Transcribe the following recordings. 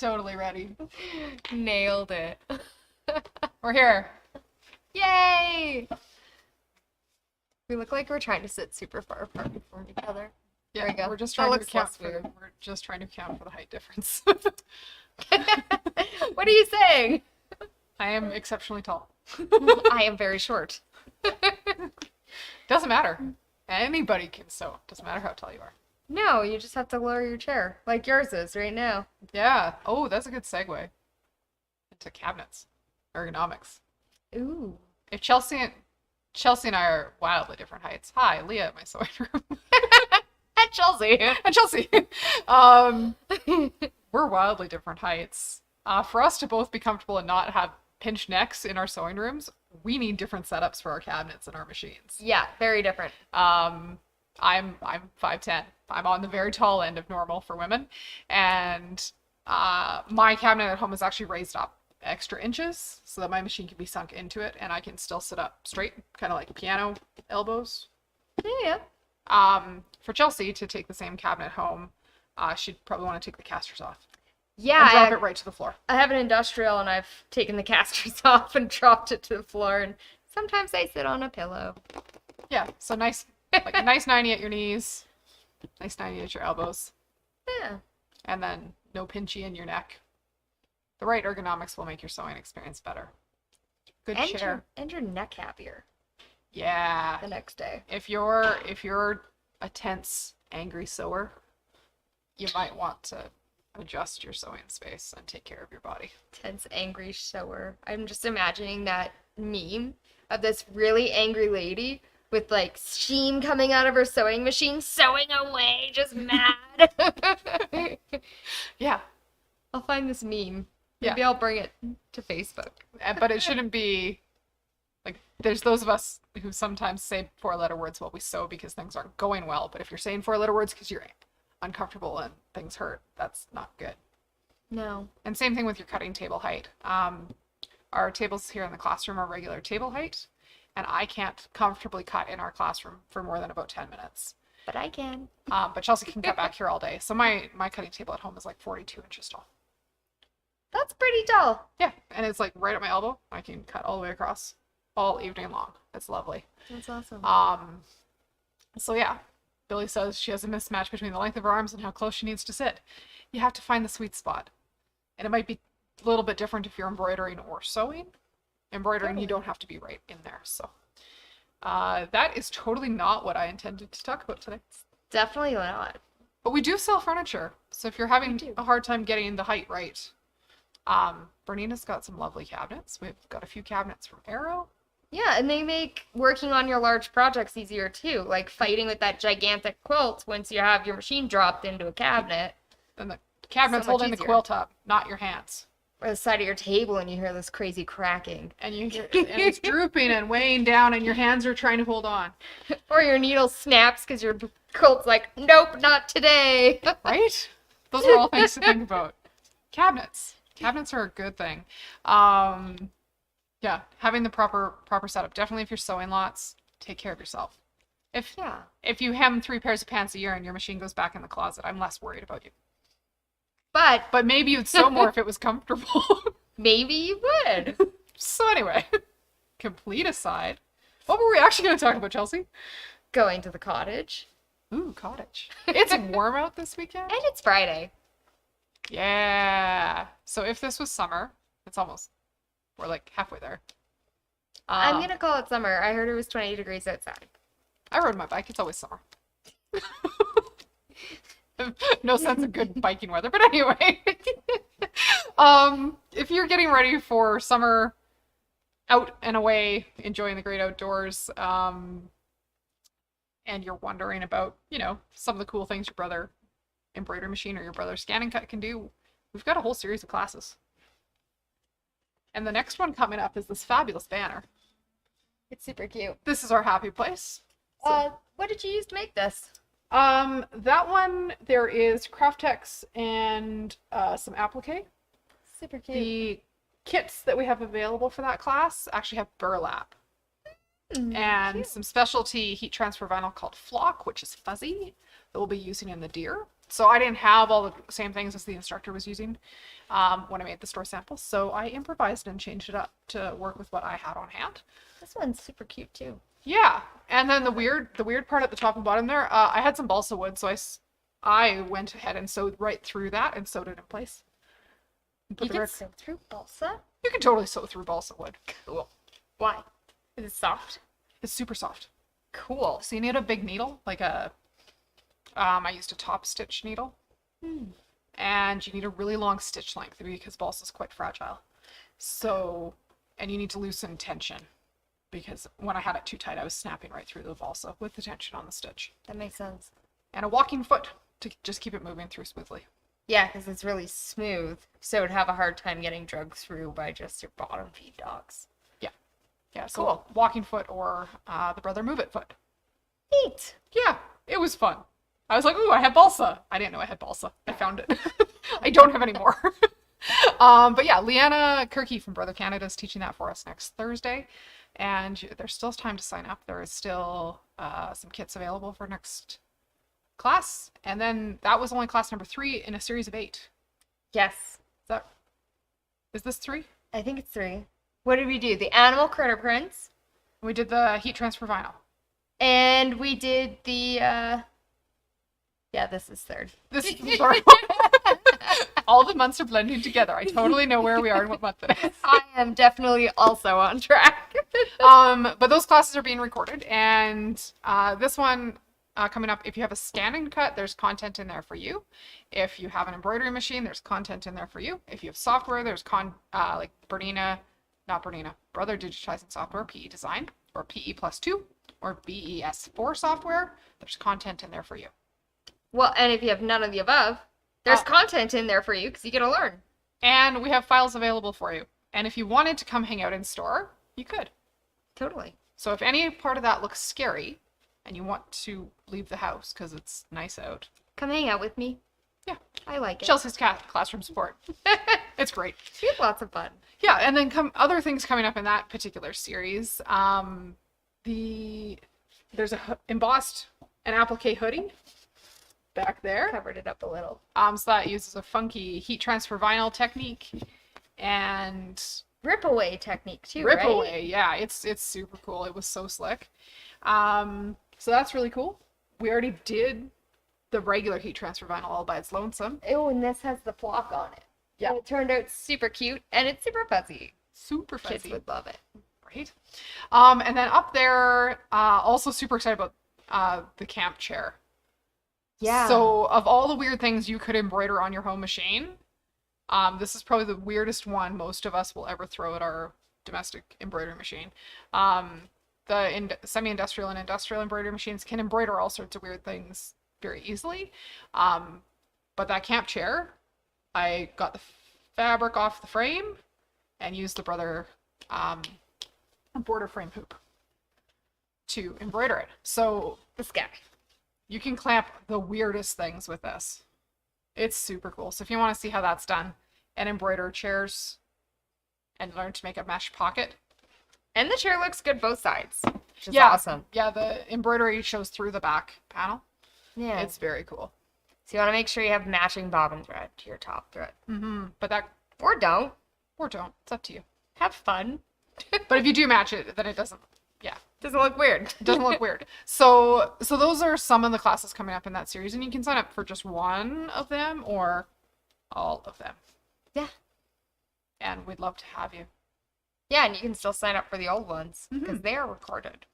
Totally ready. Nailed it. We're here. Yay! We look like we're trying to sit super far apart from each other. Yeah, There we go. we're just That trying to looks account less for weird. we're just trying to account for the height difference. What are you saying? I am exceptionally tall. I am very short. Doesn't matter. Anybody can sew. Doesn't matter how tall you are. No, you just have to lower your chair, like yours is right now. Yeah. Oh, that's a good segue into cabinets, ergonomics. Ooh. If Chelsea and I are wildly different heights. Hi, Leah at my sewing room. And Chelsea. And Chelsea. We're wildly different heights. For us to both be comfortable and not have pinched necks in our sewing rooms, we need different setups for our cabinets and our machines. Yeah, very different. I'm 5'10". I'm on the very tall end of normal for women, and my cabinet at home is actually raised up extra inches so that my machine can be sunk into it, and I can still sit up straight, kind of like piano elbows. Yeah. For Chelsea to take the same cabinet home, she'd probably want to take the casters off. Yeah, And drop it right to the floor. I have an industrial and I've taken the casters off and dropped it to the floor, and sometimes I sit on a pillow. Yeah, so nice, like a nice 90 at your knees, nice 90 at your elbows, Yeah. and then no pinchy in your neck. The right ergonomics will make your sewing experience better. Good chair. And your neck happier Yeah. the next day. If you're a tense, angry sewer, you might want to adjust your sewing space and take care of your body. Tense, angry sewer. I'm just imagining that meme of this really angry lady with like steam coming out of her sewing machine, sewing away, just mad. Yeah. I'll find this meme. Maybe Yeah. I'll bring it to Facebook. But it shouldn't be like, there's those of us who sometimes say 4-letter words while we sew because things aren't going well. But if you're saying 4-letter words because you're uncomfortable and things hurt, that's not good. No. And same thing with your cutting table height. Our tables here in the classroom are regular table height, and I can't comfortably cut in our classroom for more than about 10 minutes. But I can. But Chelsea can cut back here all day. So my cutting table at home is like 42 inches tall. That's pretty tall. Yeah, and it's like right at my elbow. I can cut all the way across all evening long. It's lovely. That's awesome. So yeah, Billy says she has a mismatch between the length of her arms and how close she needs to sit. You have to find the sweet spot. And it might be a little bit different if you're embroidering or sewing. Embroidering, you don't have to be right in there. So that is totally not what I intended to talk about today. Definitely not. But we do sell furniture. So if you're having a hard time getting the height right, Bernina's got some lovely cabinets. We've got a few cabinets from Arrow. Yeah, and they make working on your large projects easier too, like fighting with that gigantic quilt once you have your machine dropped into a cabinet. And the cabinet's So much holding the easier. quilt up, not your hands. Or the side of your table and you hear this crazy cracking. And and it's drooping and weighing down, and your hands are trying to hold on. Or your needle snaps because your quilt's like, nope, not today. Right? Those are all things to think about. Cabinets. Cabinets are a good thing. Yeah, having the proper setup. Definitely if you're sewing lots, take care of yourself. If you hem 3 pairs of pants a year and your machine goes back in the closet, I'm less worried about you. But maybe you'd sew more if it was comfortable. Maybe you would. So anyway, complete aside. What were we actually going to talk about, Chelsea? Going to the cottage. Ooh, Cottage. It's warm out this weekend. And it's Friday. Yeah. So if this was summer, we're like halfway there. I'm going to call it summer. I heard it was 20 degrees outside. I rode my bike. It's always summer. No sense of good biking weather, but anyway. If you're getting ready for summer, out and away, enjoying the great outdoors, and you're wondering about, some of the cool things your brother embroidery machine or your brother scan and cut can do, we've got a whole series of classes. And the next one coming up is this fabulous banner. It's super cute. This is our happy place. So, What did you use to make this? that one, there is Craftex and some applique. Super cute. The kits that we have available for that class actually have burlap. And cute. some specialty heat transfer vinyl called Flock, which is fuzzy. that we'll be using in the deer. So I didn't have all the same things as the instructor was using when I made the store samples. So I improvised and changed it up to work with what I had on hand. This one's super cute too. Yeah, and then the weird part at the top and bottom there, I had some balsa wood, so I went ahead and sewed right through that and sewed it in place. You can sew through balsa? You can totally sew through balsa wood. Cool. Why? Is it soft? It's super soft. Cool. So you need a big needle, like I used a top stitch needle. And you need a really long stitch length because balsa is quite fragile. So, and you need to loosen tension because when I had it too tight, I was snapping right through the balsa with the tension on the stitch. That makes sense. And a walking foot to just keep it moving through smoothly. Yeah, because it's really smooth, so it would have a hard time getting drugged through by just your bottom feet dogs. Yeah, so Cool. walking foot or the Brother Move It foot. Neat. Yeah, it was fun. I was like, ooh, I have balsa. I didn't know I had balsa. I found it. I don't have any more. But yeah, Leanna Kirky from Brother Canada is teaching that for us next Thursday. And there's still time to sign up. There is still some kits available for next class. And then that was only class number 3 in a series of 8. Yes. Is this 3? I think it's 3. What did we do? The animal critter prints. We did the heat transfer vinyl. And we did the, yeah, this is 3rd. This is the 3rd. All the months are blending together. I totally know where we are and what month it is. I am definitely also on track. But those classes are being recorded, and this one coming up, if you have a scan and cut, there's content in there for you. If you have an embroidery machine, there's content in there for you. If you have software, there's like Brother Digitizing Software, PE Design, or PE+2, or BES4 software. There's content in there for you. Well, and if you have none of the above, there's content in there for you because you get to learn. And we have files available for you. And if you wanted to come hang out in store, you could. Totally. So if any part of that looks scary and you want to leave the house because it's nice out, Come hang out with me. Yeah. I like it. Chelsea's classroom support. It's great. We have lots of fun. Yeah, and then other things coming up in that particular series. There's a embossed an applique hoodie back there. Covered it up a little. So that uses a funky heat transfer vinyl technique and Rip away technique too, rip right? away. Yeah, it's super cool. It was so slick. So that's really cool. We already did the regular heat transfer vinyl all by its lonesome. Oh, and this has the flock on it. Yeah. And it turned out super cute and it's super fuzzy. Super fuzzy. Kids would love it. Right? And then up there, also super excited about the camp chair. Yeah. So of all the weird things you could embroider on your home machine, this is probably the weirdest one most of us will ever throw at our domestic embroidery machine. The semi-industrial and industrial embroidery machines can embroider all sorts of weird things very easily. But that camp chair, I got the fabric off the frame and used the Brother border frame hoop to embroider it. So This guy. you can clamp the weirdest things with this. It's super cool. So if you want to see how that's done and embroider chairs and learn to make a mesh pocket. And the chair looks good both sides, which is Yeah. awesome. Yeah, the embroidery shows through the back panel. Yeah. It's very cool. So you want to make sure you have matching bobbin thread to your top thread. But that, Or don't. or don't, it's up to you. Have fun. But if you do match it, then it doesn't, Doesn't look weird. it doesn't look weird. So those are some of the classes coming up in that series, and you can sign up for just one of them or all of them. Yeah. And we'd love to have you. Yeah, and you can still sign up for the old ones because they are recorded.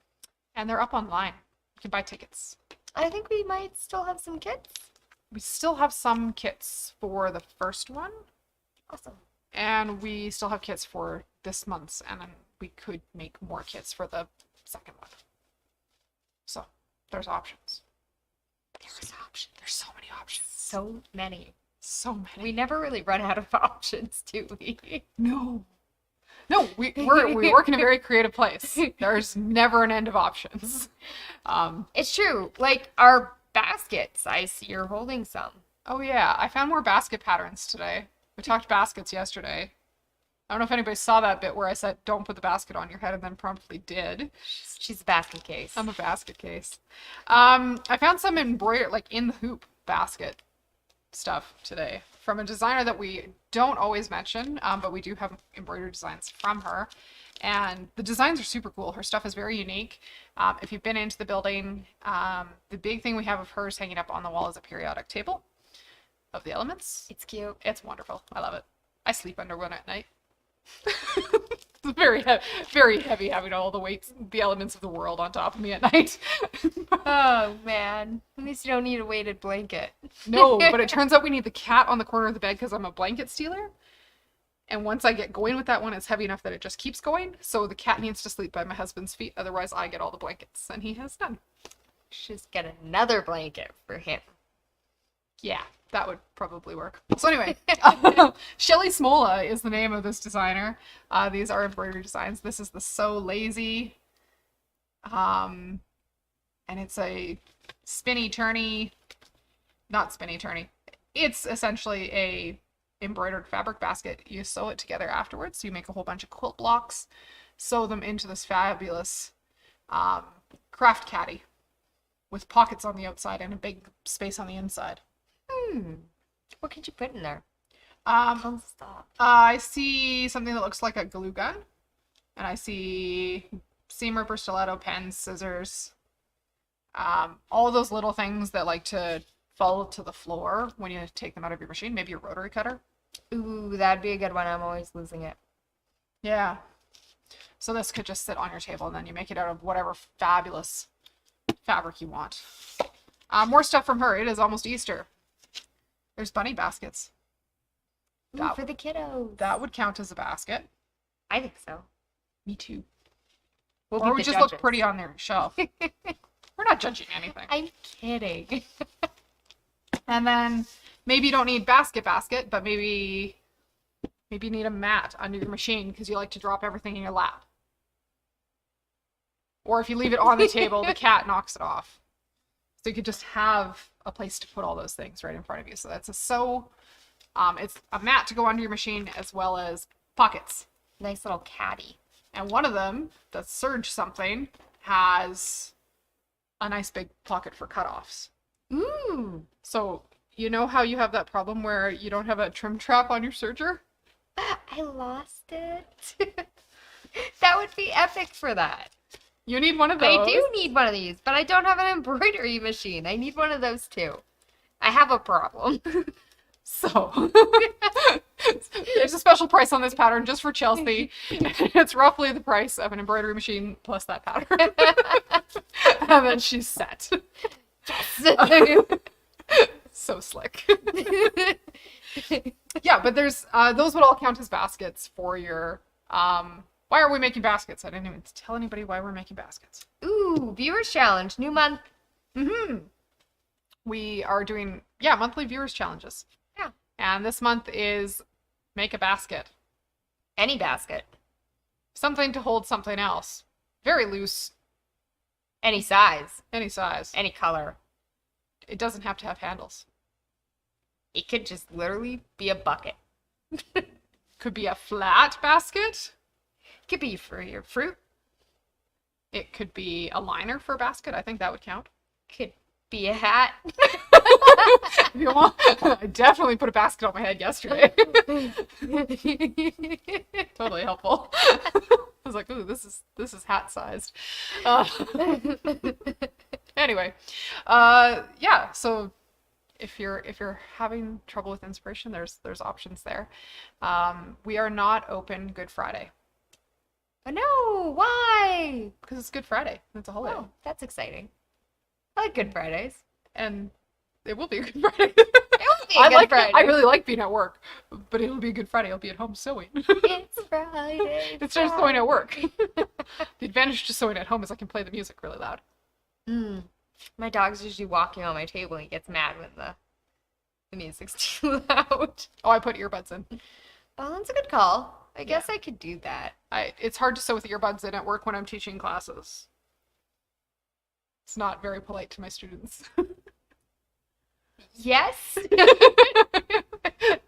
And they're up online. You can buy tickets. I think we might still have some kits. We still have some kits for the first one, Awesome. and we still have kits for this month's, and then we could make more kits for the second one. So there's options. There's options. There's so many options. So many. So many. We never really run out of options, do we? No, we work in a very creative place. There's never an end of options. It's true. Like our baskets, I see you're holding some. Oh yeah, I found more basket patterns today. We talked baskets yesterday. I don't know if anybody saw that bit where I said, don't put the basket on your head, and then promptly did. She's a basket case. I'm a basket case. I found some embroidered, like in the hoop basket stuff today from a designer that we don't always mention, but we do have embroidered designs from her. And the designs are super cool. Her stuff is very unique. If you've been into the building, the big thing we have of hers hanging up on the wall is a periodic table of the elements. It's cute. It's wonderful. I love it. I sleep under one at night. It's very heavy having all the weights, the elements of the world on top of me at night. Oh, man. At least you don't need a weighted blanket. No, but it turns out we need the cat on the corner of the bed because I'm a blanket stealer. And once I get going with that one, it's heavy enough that it just keeps going. So the cat needs to sleep by my husband's feet. Otherwise, I get all the blankets, and he has none. Just get another blanket for him. Yeah, that would probably work. So anyway, Shelly Smola is the name of this designer. These are embroidery designs. This is the So Lazy. And it's a not spinny turny. It's essentially a embroidered fabric basket. You sew it together afterwards. So you make a whole bunch of quilt blocks, sew them into this fabulous craft caddy with pockets on the outside and a big space on the inside. What could you put in there? Tons of stuff. I see something that looks like a glue gun, and I see seam ripper, stiletto, pens, scissors, all those little things that like to fall to the floor when you take them out of your machine. Maybe a rotary cutter. Ooh, that'd be a good one. I'm always losing it. Yeah. So this could just sit on your table, and then you make it out of whatever fabulous fabric you want. More stuff from her. It is almost Easter. There's bunny baskets. Ooh, for the kiddos. That would count as a basket. I think so. Me too. We'll or be we the just judges. look pretty on their shelf. We're not judging anything. I'm kidding. And then maybe you don't need basket, but maybe you need a mat under your machine because you like to drop everything in your lap. Or if you leave it on the table, the cat knocks it off. So you could just have a place to put all those things right in front of you. So that's it's a mat to go under your machine as well as pockets. Nice little caddy. And one of them, the Surge something, has a nice big pocket for cutoffs. Ooh. So you know how you have that problem where you don't have a trim trap on your serger? I lost it. That would be epic for that. You need one of those. I do need one of these, but I don't have an embroidery machine. I need one of those too. I have a problem. So, there's a special price on this pattern just for Chelsea. It's roughly the price of an embroidery machine plus that pattern. And then she's set. Yes. So slick. Yeah, but there's those would all count as baskets for your why are we making baskets? I didn't even tell anybody why we're making baskets. Ooh, viewers challenge, new month. We are doing monthly viewers challenges. Yeah. And this month is make a basket. Any basket. Something to hold something else. Very loose. Any size. Any size. Any color. It doesn't have to have handles. It could just literally be a bucket. Could be a flat basket. Could be for your fruit. It could be a liner for a basket. I think that would count. Could be a hat. If you want, I definitely put a basket on my head yesterday. Totally helpful. I was like, ooh, this is hat sized. Anyway, yeah. So if you're having trouble with inspiration, there's options there. We are not open Good Friday. Oh no, why? Because it's Good Friday. It's a holiday. Oh, that's exciting. I like Good Fridays. And it will be a Good Friday. It will be a Good Friday. I really like being at work, but it'll be a Good Friday. I'll be at home sewing. It's Friday. Instead of sewing at work. The advantage to sewing at home is I can play the music really loud. My dog's usually walking on my table and he gets mad when the music's too loud. Oh, I put earbuds in. Oh, that's a good call. I guess I could do that. It's hard to sew with earbuds in at work when I'm teaching classes. It's not very polite to my students. Yes.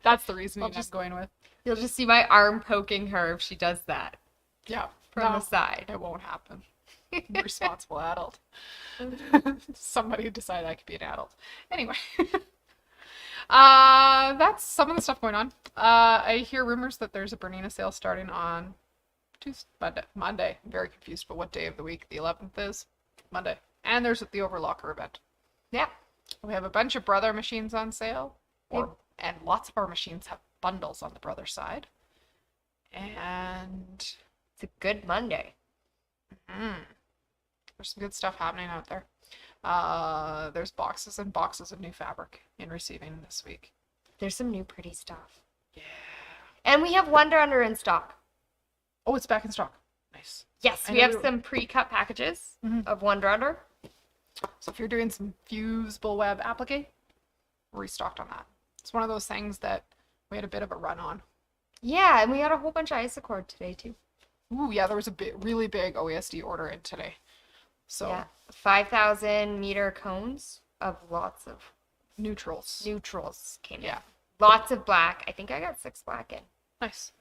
That's the reason I'll I'm just going with. You'll just see my arm poking her if she does that Yeah. from No, the side. it won't happen. Responsible adult. Somebody decide I could be an adult. Anyway. That's some of the stuff going on. I hear rumors that there's a Bernina sale starting on Monday. I'm very confused about what day of the week the 11th is. Monday. And there's the Overlocker event. Yeah. We have a bunch of Brother machines on sale. And lots of our machines have bundles on the Brother side. And It's a good Monday. there's some good stuff happening out there. There's boxes and boxes of new fabric in receiving this week. There's some new pretty stuff. Yeah. And we have Wonder Under in stock. Oh, it's back in stock. Nice. Yes, I we know have some pre-cut packages of Wonder Under. So if you're doing some fusible web applique, we're restocked on that. It's one of those things that we had a bit of a run on. Yeah, and we had a whole bunch of Isacord today too. Ooh, yeah, there was a really big OASD order in today. So Yeah, 5,000 meter cones of lots of neutrals. neutrals came in. Yeah. Lots of black. I think I got 6 black in. Nice.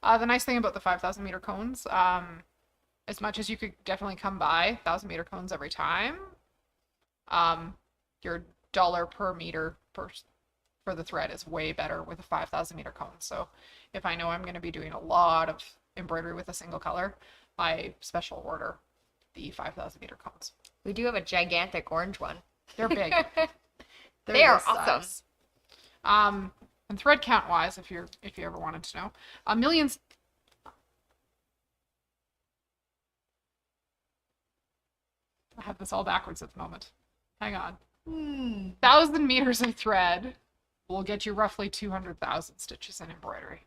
The nice thing about the 5,000 meter cones, as much as you could definitely come by 1,000 meter cones every time, your dollar per meter for the thread is way better with a 5,000 meter cone. So if I know I'm going to be doing a lot of embroidery with a single color, I special order the 5,000 meter cones. We do have a gigantic orange one. They're big. They are this awesome. size. And thread count wise, if you ever wanted to know, millions. I have this all backwards at the moment. Hang on. 1,000 meters of thread will get you roughly 200,000 stitches in embroidery.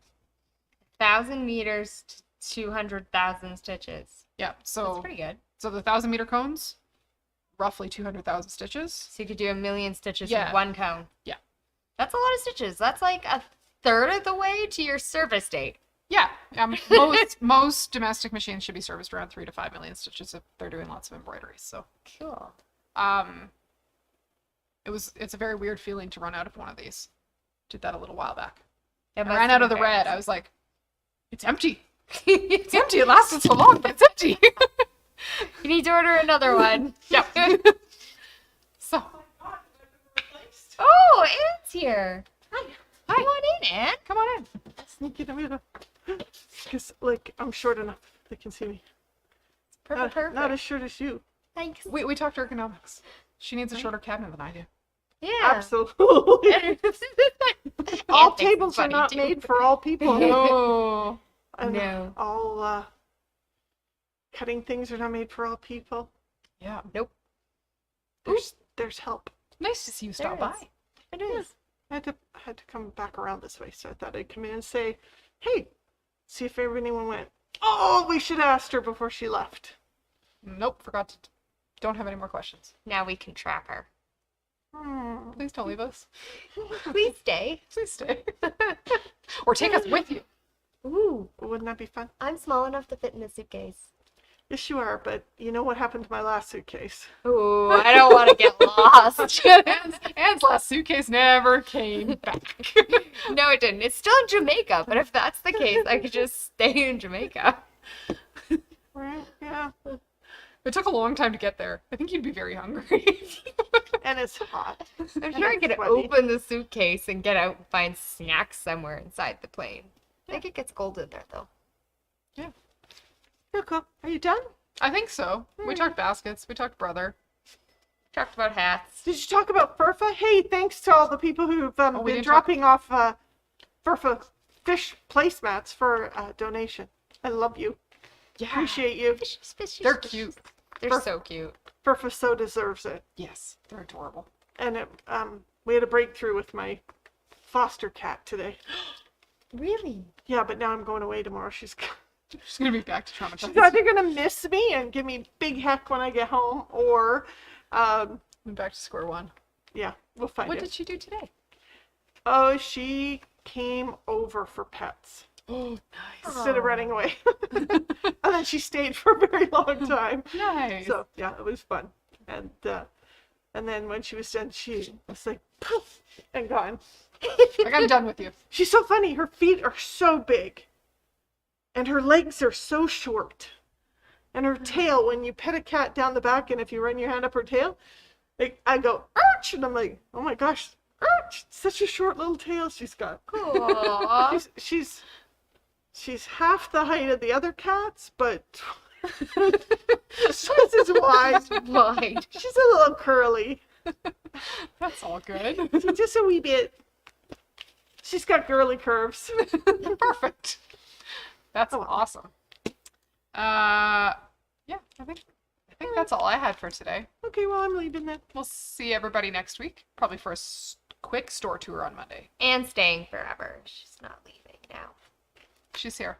1,000 meters to 200,000 stitches. Yeah, so That's pretty good. So the 1,000 meter cones, roughly 200,000 stitches. So you could do 1,000,000 stitches Yeah. with one cone. Yeah. That's a lot of stitches. That's like a third of the way to your service date. Yeah, most domestic machines should be serviced around 3 to 5 million stitches if they're doing lots of embroidery. So, Cool. it's a very weird feeling to run out of one of these. Did that a little while back. It I must ran have out of the been red. very I was like, it's empty. It's empty. It lasted so long, but it's empty. You need to order another one. Yep. So, Oh, Anne's here. Hi. Come on in, Anne. come on in. Sneak in a minute. Because, like, I'm short enough they can see me. Perfect. Not as short as you. Thanks. We talked ergonomics. She needs a shorter cabinet than I do. Yeah. Absolutely. All Anne thinks tables it's are funny, not too. made for all people. Oh. And No. all cutting things are not made for all people. Yeah. Nope. There's help. Nice to see you stop There by. is. It is. I had to come back around this way, so I thought I'd come in and say, hey, see if anyone went, oh, we should have asked her before she left. Nope, forgot to. Don't have any more questions. Now we can track her. Please don't leave us. Please stay. Please stay. Or take us with you. Ooh, Wouldn't that be fun? I'm small enough to fit in a suitcase. Yes, you are, but you know what happened to my last suitcase? Ooh, I don't want to get lost. Anne's last suitcase never came back. No, it didn't. It's still in Jamaica, but if that's the case, I could just stay in Jamaica. Right? Yeah. It took a long time to get there. I think you'd be very hungry. And it's hot. I'm sure I could sweaty. open the suitcase and get out and find snacks somewhere inside the plane. I think it gets cold in there, though. Real cool. Are you done? I think so. We talked baskets. We talked brother. Talked about hats. Did you talk about FURFA? Hey, thanks to all the people who've we been didn't dropping off FURFA fish placemats for donation. I love you. Yeah. Appreciate you. They're cute. They're so cute. FURFA so deserves it. Yes, they're adorable. And we had a breakthrough with my foster cat today. Really? Yeah, but now I'm going away tomorrow. She's gonna be back to traumatized. she's either gonna miss me and give me big heck when I get home, or Back to square one. yeah, we'll find What it. did she do today? Oh, she came over for pets Oh, nice. instead of running away. And then she stayed for a very long time. Nice. So yeah, it was fun. And then when she was done, she was like, poof, and gone. Like, I'm done with you. She's so funny. Her feet are so big. And her legs are so short. And her tail, when you pet a cat down the back and if you run your hand up her tail, like, I go, arch! And I'm like, oh my gosh, arch! Such a short little tail she's got. Aww. She's half the height of the other cats, but She's is wide. Wide. She's a little curly. That's all good. Just a wee bit. She's got girly curves. Perfect. That's awesome. Yeah, I think that's all I had for today. Okay, well, I'm leaving then. We'll see everybody next week, probably for a quick store tour on Monday. And staying forever. She's not leaving now. She's here.